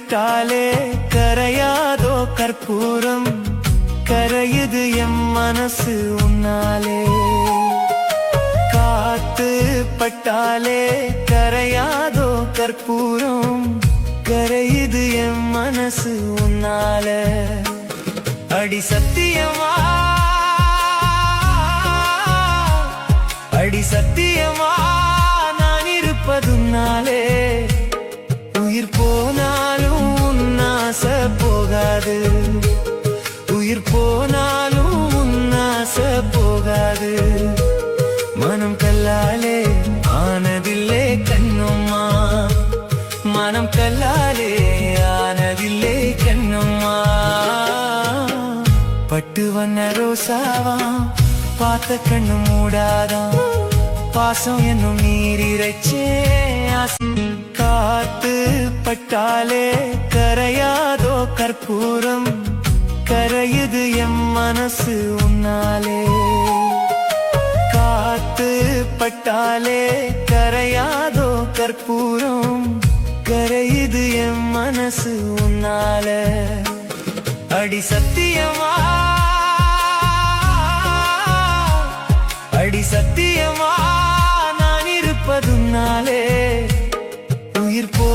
பட்டாலே கரையாதோ கற்பூரம் கரையுது எம் மனசு உன்னாலே காத்து பட்டாலே கரையாதோ கற்பூரம் கரையுது எம் மனசு உன்னால அடி சத்தியமா அடி சத்தியமா நான் இருப்பதுனாலே உயிர் போனாலும் உன்னாச போகாது உயிர் போனாலும் உன்னாச போகாது மனம் கல்லாலே ஆனதில்லே கண்ணம்மா மனம் கல்லாலே ஆனதில்லே கண்ணம்மா பட்டு வண்ண ரோசாவா பார்த்த கண்ணு மூடாதான் பாசம் என்னும் நீரிரைச்சே காத்து பட்டாலே கரையாதோ கற்பூரம் கரையுது எம் மனசு உன்னாலே காத்து பட்டாலே கரையாதோ கற்பூரம் கரையுது எம் மனசு உன்னால அடி சத்தியமா அடி சத்தியமா நான் இருப்பதுனாலே உயிர் போ